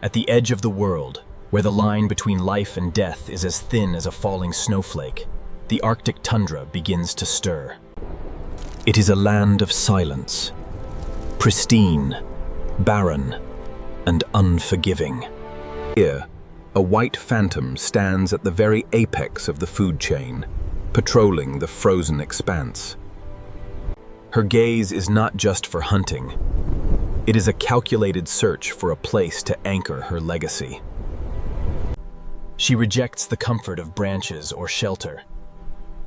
At the edge of the world, where the line between life and death is as thin as a falling snowflake, the Arctic tundra begins to stir. It is a land of silence, pristine, barren, and unforgiving. Here, a white phantom stands at the very apex of the food chain, patrolling the frozen expanse. Her gaze is not just for hunting. It is a calculated search for a place to anchor her legacy. She rejects the comfort of branches or shelter.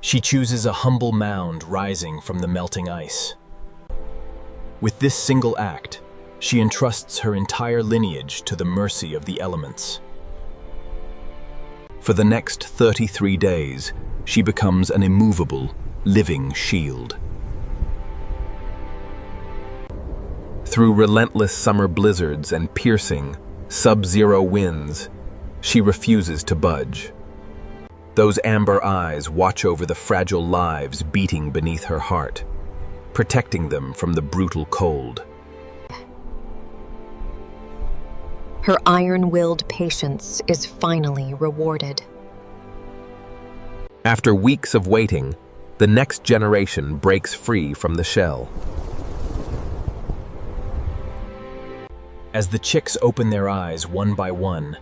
She chooses a humble mound rising from the melting ice. With this single act, she entrusts her entire lineage to the mercy of the elements. For the next 33 days, she becomes an immovable, living shield. Through relentless summer blizzards and piercing, sub-zero winds, she refuses to budge. Those amber eyes watch over the fragile lives beating beneath her heart, protecting them from the brutal cold. Her iron-willed patience is finally rewarded. After weeks of waiting, the next generation breaks free from the shell. As the chicks open their eyes one by one,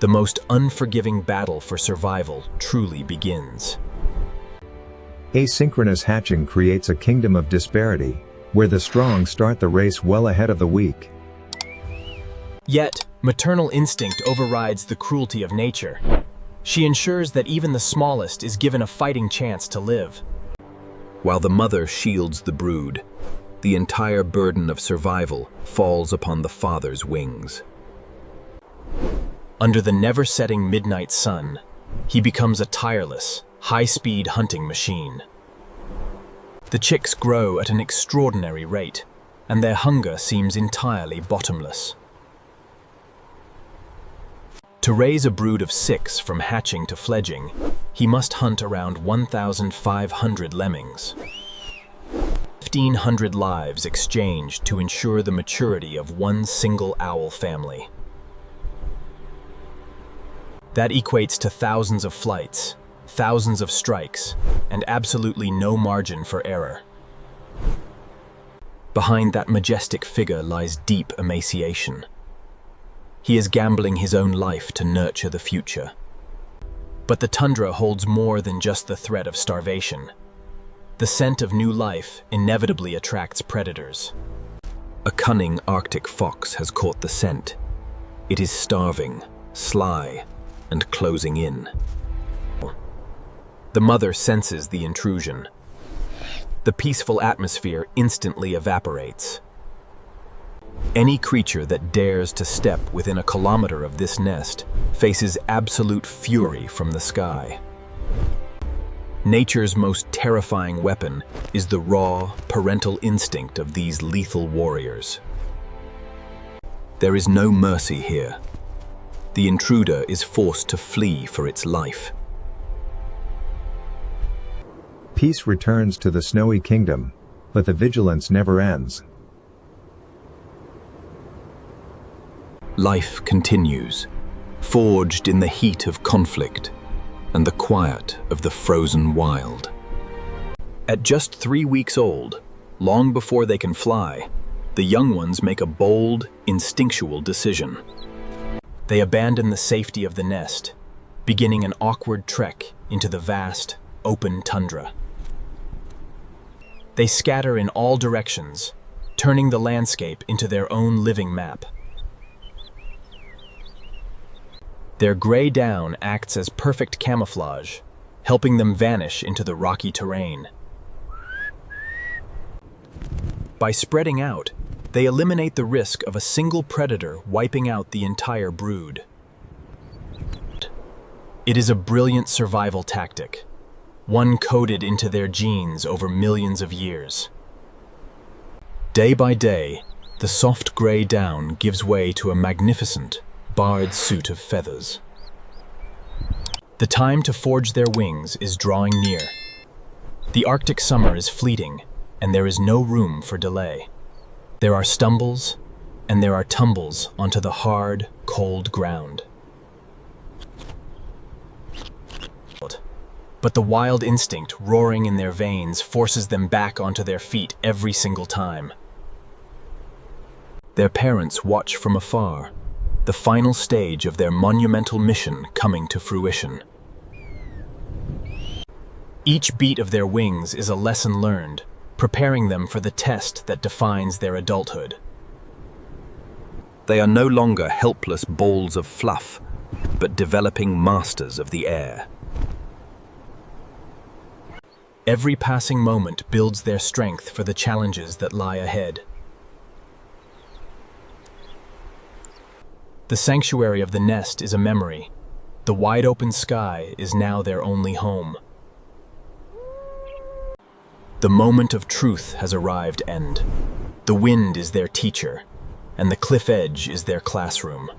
the most unforgiving battle for survival truly begins. Asynchronous hatching creates a kingdom of disparity, where the strong start the race well ahead of the weak. Yet, maternal instinct overrides the cruelty of nature. She ensures that even the smallest is given a fighting chance to live. While the mother shields the brood, the entire burden of survival falls upon the father's wings. Under the never-setting midnight sun, he becomes a tireless, high-speed hunting machine. The chicks grow at an extraordinary rate, and their hunger seems entirely bottomless. To raise a brood of 6 from hatching to fledging, he must hunt around 1,500 lemmings. 1,500 lives exchanged to ensure the maturity of one single owl family. That equates to thousands of flights, thousands of strikes, and absolutely no margin for error. Behind that majestic figure lies deep emaciation. He is gambling his own life to nurture the future. But the tundra holds more than just the threat of starvation. The scent of new life inevitably attracts predators. A cunning Arctic fox has caught the scent. It is starving, sly, and closing in. The mother senses the intrusion. The peaceful atmosphere instantly evaporates. Any creature that dares to step within a kilometer of this nest faces absolute fury from the sky. Nature's most terrifying weapon is the raw, parental instinct of these lethal warriors. There is no mercy here. The intruder is forced to flee for its life. Peace returns to the snowy kingdom, but the vigilance never ends. Life continues, forged in the heat of conflict and the quiet of the frozen wild. At just 3 weeks old, long before they can fly, the young ones make a bold, instinctual decision. They abandon the safety of the nest, beginning an awkward trek into the vast, open tundra. They scatter in all directions, turning the landscape into their own living map. Their gray down acts as perfect camouflage, helping them vanish into the rocky terrain. By spreading out, they eliminate the risk of a single predator wiping out the entire brood. It is a brilliant survival tactic, one coded into their genes over millions of years. Day by day, the soft gray down gives way to a magnificent, barred suit of feathers. The time to forge their wings is drawing near. The Arctic summer is fleeting, and there is no room for delay. There are stumbles, and there are tumbles onto the hard, cold ground. But the wild instinct roaring in their veins forces them back onto their feet every single time. Their parents watch from afar, the final stage of their monumental mission coming to fruition. Each beat of their wings is a lesson learned, preparing them for the test that defines their adulthood. They are no longer helpless balls of fluff, but developing masters of the air. Every passing moment builds their strength for the challenges that lie ahead. The sanctuary of the nest is a memory. The wide-open sky is now their only home. The moment of truth has arrived, and the wind is their teacher, and the cliff edge is their classroom.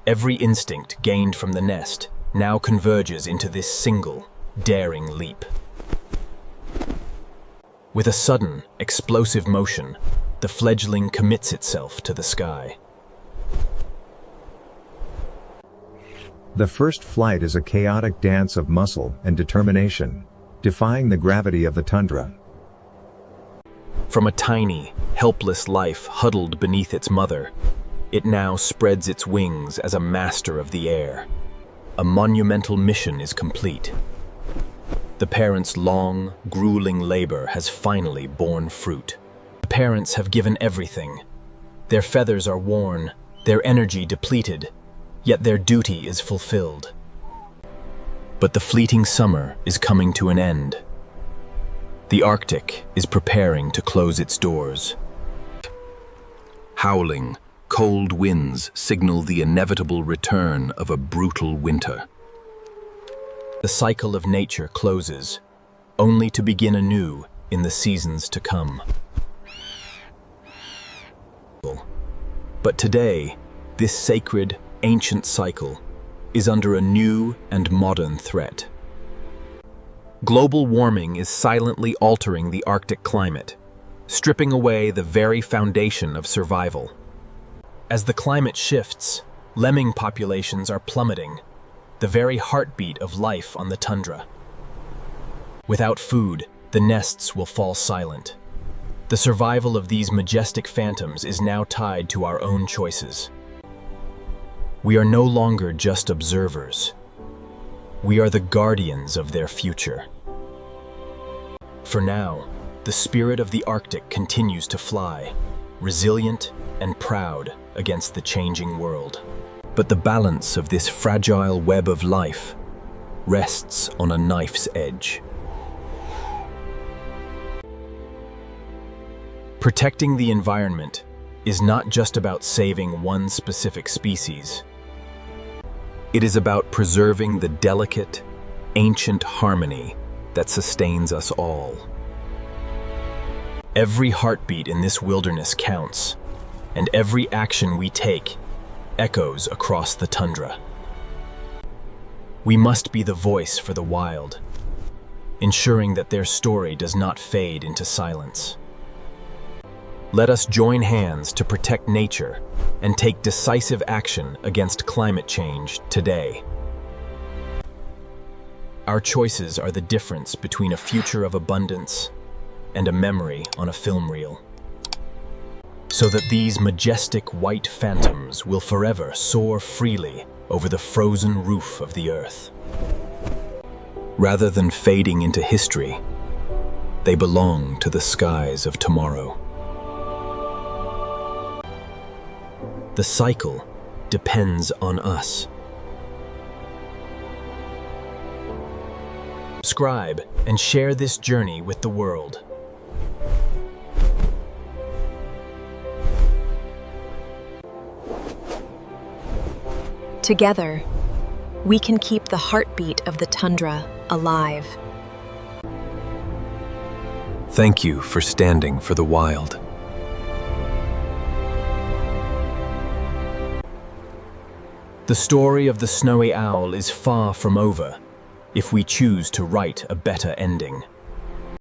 Every instinct gained from the nest now converges into this single, daring leap. With a sudden, explosive motion, the fledgling commits itself to the sky. The first flight is a chaotic dance of muscle and determination, defying the gravity of the tundra. From a tiny, helpless life huddled beneath its mother, it now spreads its wings as a master of the air. A monumental mission is complete. The parents' long, grueling labor has finally borne fruit. The parents have given everything. Their feathers are worn, their energy depleted, yet their duty is fulfilled. But the fleeting summer is coming to an end. The Arctic is preparing to close its doors. Howling, cold winds signal the inevitable return of a brutal winter. The cycle of nature closes, only to begin anew in the seasons to come. But today, this sacred, ancient cycle is under a new and modern threat. Global warming is silently altering the Arctic climate, stripping away the very foundation of survival. As the climate shifts, lemming populations are plummeting, the very heartbeat of life on the tundra. Without food, the nests will fall silent. The survival of these majestic phantoms is now tied to our own choices. We are no longer just observers. We are the guardians of their future. For now, the spirit of the Arctic continues to fly, resilient and proud against the changing world. But the balance of this fragile web of life rests on a knife's edge. Protecting the environment is not just about saving one specific species. It is about preserving the delicate, ancient harmony that sustains us all. Every heartbeat in this wilderness counts, and every action we take echoes across the tundra. We must be the voice for the wild, ensuring that their story does not fade into silence. Let us join hands to protect nature and take decisive action against climate change today. Our choices are the difference between a future of abundance and a memory on a film reel, so that these majestic white phantoms will forever soar freely over the frozen roof of the earth. Rather than fading into history, they belong to the skies of tomorrow. The cycle depends on us. Subscribe and share this journey with the world. Together, we can keep the heartbeat of the tundra alive. Thank you for standing for the wild. The story of the snowy owl is far from over if we choose to write a better ending.